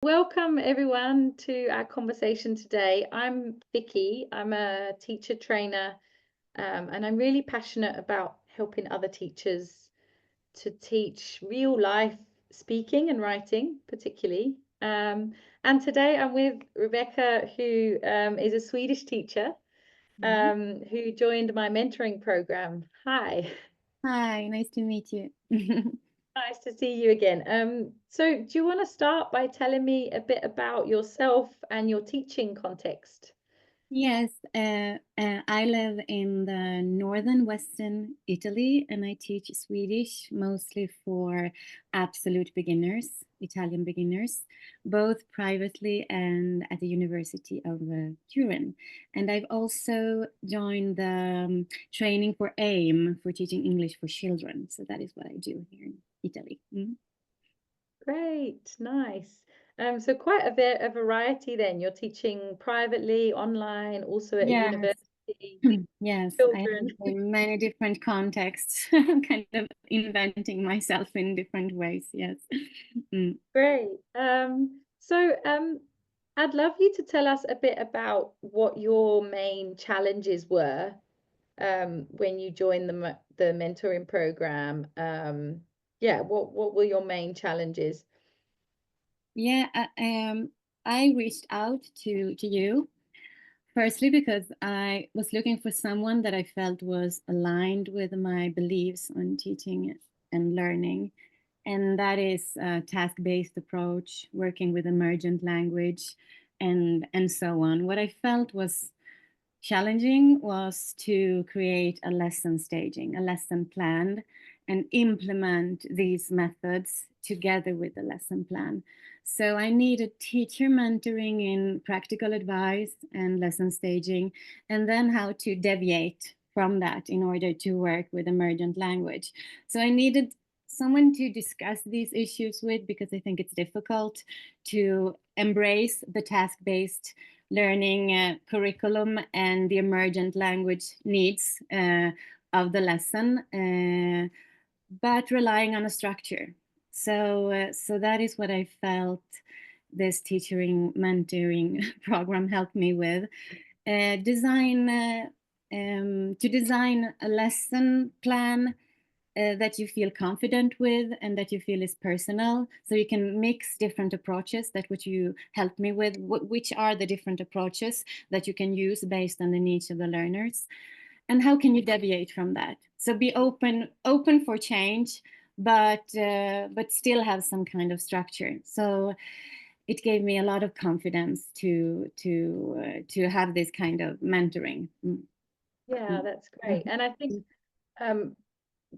Welcome everyone to our conversation today. I'm Vicky. I'm a teacher trainer, and I'm really passionate about helping other teachers to teach real life speaking and writing, particularly. And today I'm with Rebecka, who is a Swedish teacher, Mhm. who joined my mentoring program. Hi. Hi, nice to meet you. Nice to see you again. So do you want to start by telling me a bit about yourself and your teaching context? Yes, I live in the northern western Italy and I teach Swedish mostly for absolute beginners, Italian beginners, both privately and at the University of Turin. And I've also joined the training for AIM for teaching English for children. So that is what I do here in Italy. Great, nice. So quite a variety then. You're teaching privately, online, also at a Yes. university, Yes, I have children. many different contexts, kind of inventing myself in different ways. Yes. Mm. Great. So I'd love you to tell us a bit about what your main challenges were when you joined the mentoring program. Yeah, what were your main challenges? Yeah, I reached out to you firstly because I was looking for someone that I felt was aligned with my beliefs on teaching and learning, and that is a task-based approach, working with emergent language, and so on. What I felt was challenging was to create a lesson staging, a lesson plan, and implement these methods together with the lesson plan. So I needed teacher mentoring in practical advice and lesson staging, and then how to deviate from that in order to work with emergent language. So I needed someone to discuss these issues with because I think it's difficult to embrace the task based learning curriculum and the emergent language needs of the lesson, but relying on a structure. So that is what I felt this teaching mentoring program helped me with. Design to design a lesson plan that you feel confident with and that you feel is personal, so you can mix different approaches. That what you helped me with, which are the different approaches that you can use based on the needs of the learners, and how can you deviate from that. So be open for change, but still have some kind of structure. So it gave me a lot of confidence to have this kind of mentoring. Yeah, that's great. Mhm. And I think um,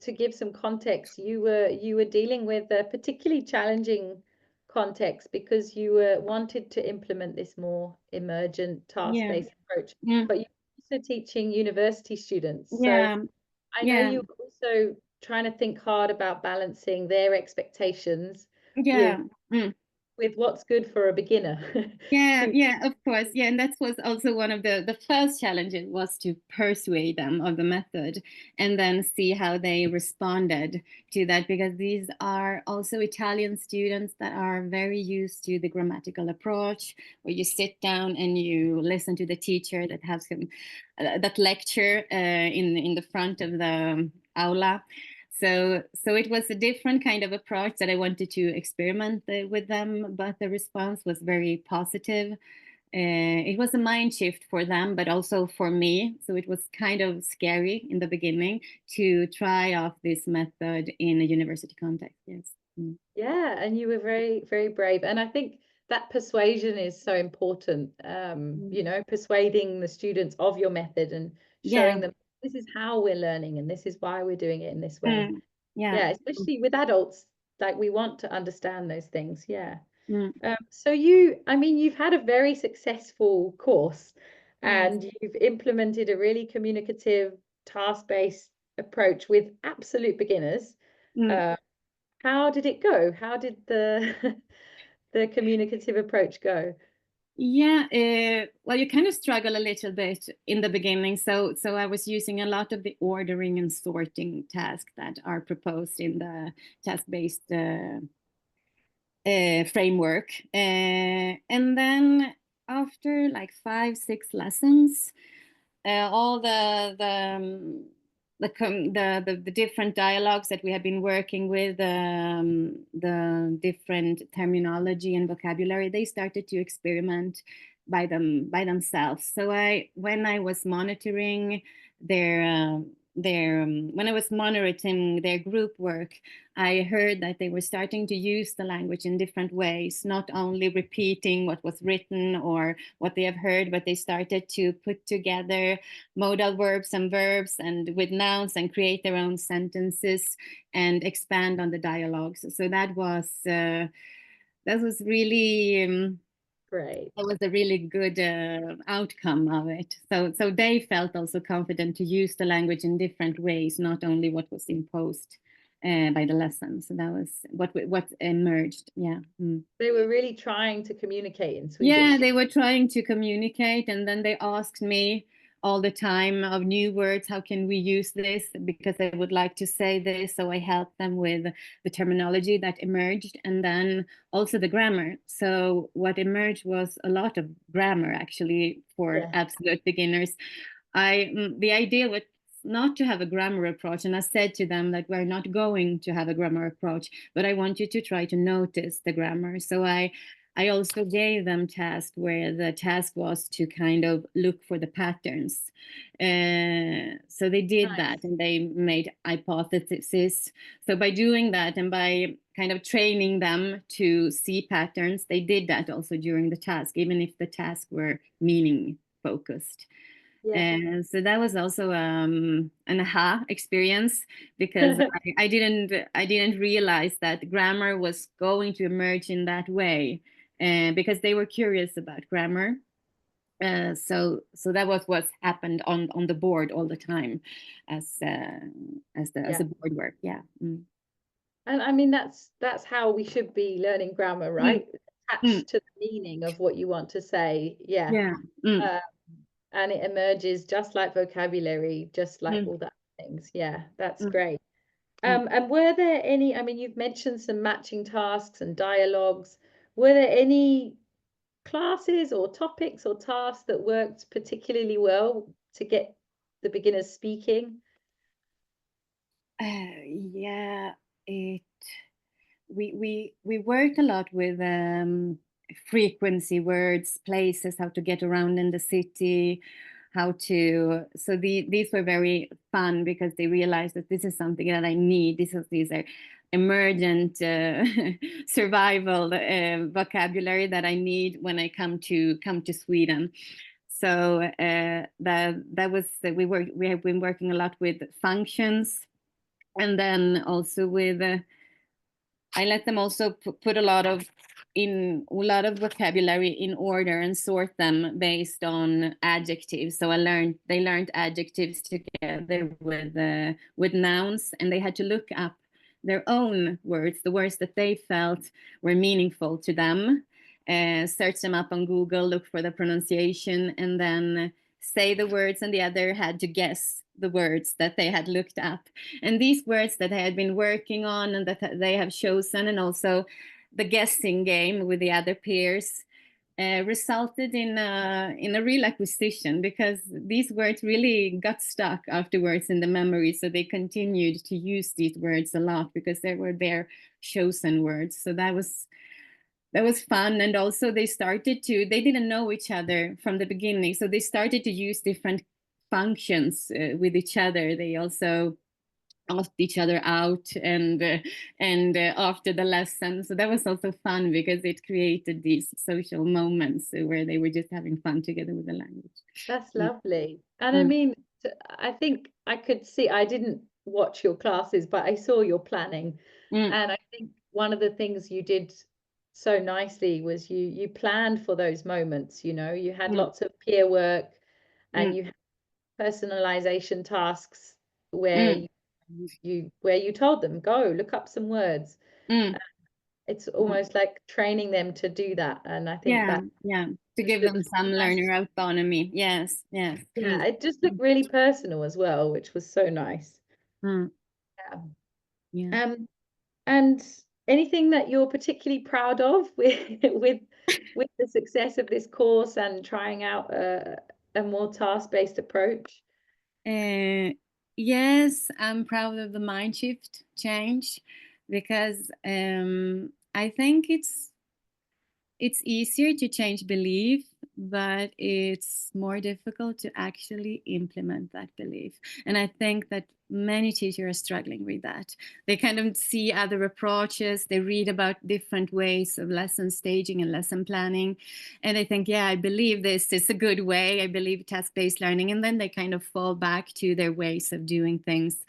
to give some context, you were dealing with a particularly challenging context because you were wanted to implement this more emergent Yeah. task-based approach, Mm. but you're also teaching university students. So Yeah. I know Yeah. you're also trying to think hard about balancing their expectations with Yeah. Mm. with what's good for a beginner. Yeah, Who, yeah, of course. Yeah, and that was also one of the first challenges was to persuade them of the method and then see how they responded to that, because these are also Italian students that are very used to the grammatical approach where you sit down and you listen to the teacher that has some that lecture in the front of the aula. So it was a different kind of approach that I wanted to experiment with them, but the response was very positive. It was a mind shift for them, but also for me. So it was kind of scary in the beginning to try off this method in a university context. Yes. Mm. yeah, and you were very, very brave. And I think that persuasion is so important. Mm. Persuading the students of your method and Yeah. showing them this is how we're learning and this is why we're doing it in this way. Mm. Yeah. Yeah, especially with adults, like we want to understand those things. Yeah. Mm. So I mean, you've had a very successful course Yes. and you've implemented a really communicative, task-based approach with absolute beginners. Mm. Uh, how did it go? How did the the communicative approach go? Yeah, well, you kind of struggle a little bit in the beginning. So I was using a lot of the ordering and sorting tasks that are proposed in the task-based framework. And then after like 5-6 lessons, all the different dialogues that we have been working with, the different terminology and vocabulary, they started to experiment by themselves. So when I was monitoring when I was monitoring their group work, I heard that they were starting to use the language in different ways, not only repeating what was written or what they have heard, but they started to put together modal verbs and with nouns and create their own sentences and expand on the dialogues. So that was really Great. that was a really good outcome of it. So they felt also confident to use the language in different ways, not only what was imposed by the lesson. So that was what emerged. Yeah. Mm. They were really trying to communicate in Yeah, Swedish. they were trying to communicate, and then they asked me all the time of new words. How can we use this? Because they would like to say this. So I helped them with the terminology that emerged, and then also the grammar. So what emerged was a lot of grammar, actually, for Yeah. absolute beginners. The idea was not to have a grammar approach, and I said to them that we're not going to have a grammar approach, but I want you to try to notice the grammar. So I also gave them tasks where the task was to kind of look for the patterns. So they did that, Nice. and they made hypotheses. So by doing that and by kind of training them to see patterns, they did that also during the task, even if the tasks were meaning focused. Yeah. And so that was also an aha experience, because I didn't realize that grammar was going to emerge in that way, because they were curious about grammar. So that was what happened on the board all the time, as Yeah. a board work. Yeah. Mm. And I mean, that's how we should be learning grammar, Mm. right? Mm. Attached to the meaning of what you want to say. Yeah. Yeah. Mm. Um, and it emerges just like vocabulary, just like Mm. all that things. Yeah, that's Mm. great. Mm. And were there any, I mean, you've mentioned some matching tasks and dialogues. Were there any classes or topics or tasks that worked particularly well to get the beginners speaking? Yeah. It we worked a lot with frequency words, places, how to get around in the city, how to. So these were very fun, because they realized that this is something that I need. These are emergent survival vocabulary that I need when I come to Sweden. So that was we have been working a lot with functions, and then also with. I let them also put a lot of vocabulary in order and sort them based on adjectives. So they learned adjectives together with nouns, and they had to look up their own words, the words that they felt were meaningful to them, search them up on Google, look for the pronunciation, and then say the words, and the other had to guess the words that they had looked up. And these words that I had been working on and that they have chosen, and also the guessing game with the other peers, resulted in a real acquisition, because these words really got stuck afterwards in the memory. So they continued to use these words a lot because they were their chosen words. So that was fun. And also they didn't know each other from the beginning, so they started to use different functions with each other. They also asked each other out and after the lesson. So that was also fun, because it created these social moments where they were just having fun together with the language. That's Mm. lovely. And I Mm. mean, I think I could see, I didn't watch your classes, but I saw your planning. Mm. And I think one of the things you did so nicely was you planned for those moments, you had Mm. lots of peer work and Mm. you had personalization tasks where Mm. you told them, go look up some words. Mm. It's Mm. almost like training them to do that. And I think Yeah, that yeah, to just give looked them some really nice. learner autonomy. Yes, yes. Mm. Yeah, it just looked really personal as well, which was so nice. Mm. Yeah. Yeah. Um, and Anything that you're particularly proud of with with the success of this course and trying out a more task-based approach? Uh, yes, I'm proud of the mind shift change because I think it's easier to change belief, but it's more difficult to actually implement that belief. And I think that many teachers are struggling with that. They kind of see other approaches, they read about different ways of lesson staging and lesson planning. And they think, yeah, I believe this is a good way. I believe task based learning. And then they kind of fall back to their ways of doing things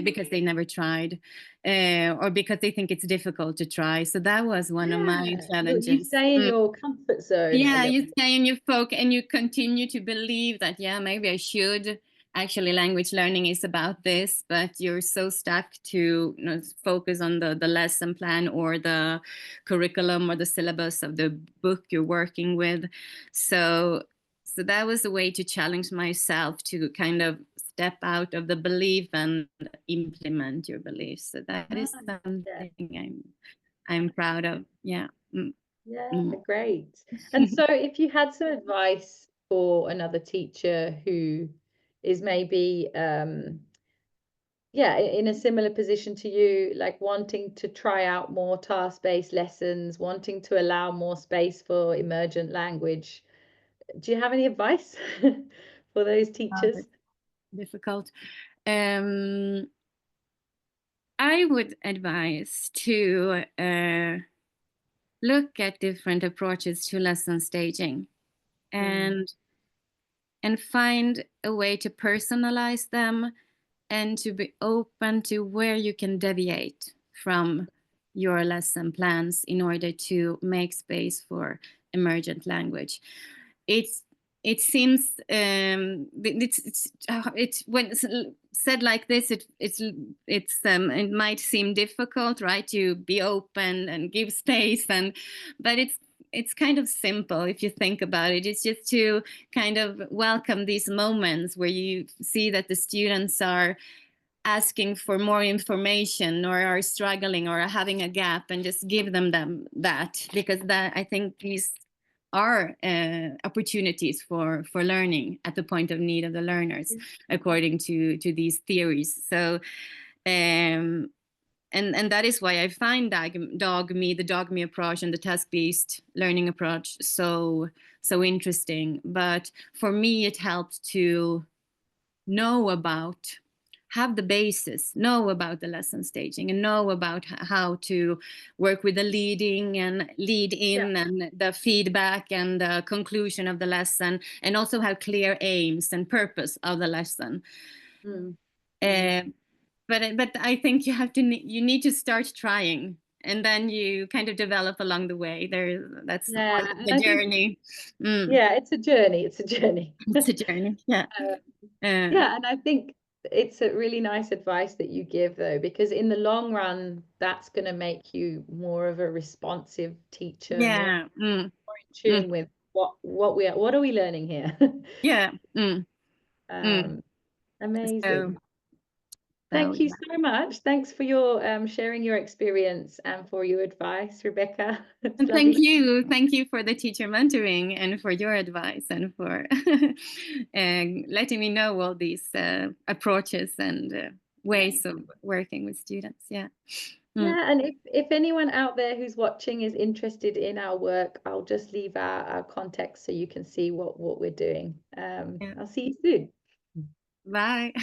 because they never tried. Or because they think it's difficult to try. So that was one of my Yeah, you challenges. stay in your comfort zone a Yeah, little you bit. stay and you focus and you continue to believe that, yeah, maybe I should. Actually, language learning is about this, but you're so stuck to, focus on the lesson plan or the curriculum or the syllabus of the book you're working with. So, so that was a way to challenge myself to kind of step out of the belief and implement your beliefs. So that is Nice. something Yeah. I'm proud of. Yeah. Yeah, Mm. great. And so if you had some advice for another teacher who is maybe yeah, in a similar position to you, like wanting to try out more task-based lessons, wanting to allow more space for emergent language, do you have any advice for those That's teachers? difficult. Um, I would advise to look at different approaches to lesson staging Mm, and find a way to personalize them and to be open to where you can deviate from your lesson plans in order to make space for emergent language. It's it seems it's when it's said like this, it might seem difficult, right, to be open and give space, and but it's kind of simple if you think about it. It's just to kind of welcome these moments where you see that the students are asking for more information or are struggling or are having a gap, and just give them that, because that, I think, these are opportunities for learning at the point of need of the learners, according to these theories. So um, and that is why I find the dog me approach and the task-based learning approach so interesting. But for me, it helped to know about, have the basis, know about the lesson staging, and know about how to work with the leading and lead yeah. in and the feedback and the conclusion of the lesson, and also have clear aims and purpose of the lesson. Mm, mm. uh, but I think you need to start trying, and then you kind of develop along the way. That's the Yeah, part of and the I think, journey. yeah, it's a journey. It's a journey. It's a journey. Yeah. Uh, uh, Yeah, and I think it's a really nice advice that you give though, because in the long run, that's going to make you more of a responsive teacher, more yeah. in Mm. tune with what are we learning here? Yeah. Mm. Um, So, amazing. so Thank you yeah. so much. Thanks for your sharing your experience and for your advice, Rebecka. It's And lovely. thank you for the teacher mentoring and for your advice and for letting me know all these approaches and ways of working with students. Yeah. Mm. Yeah, and if anyone out there who's watching is interested in our work, I'll just leave our context so you can see what we're doing. Yeah. I'll see you soon. Bye.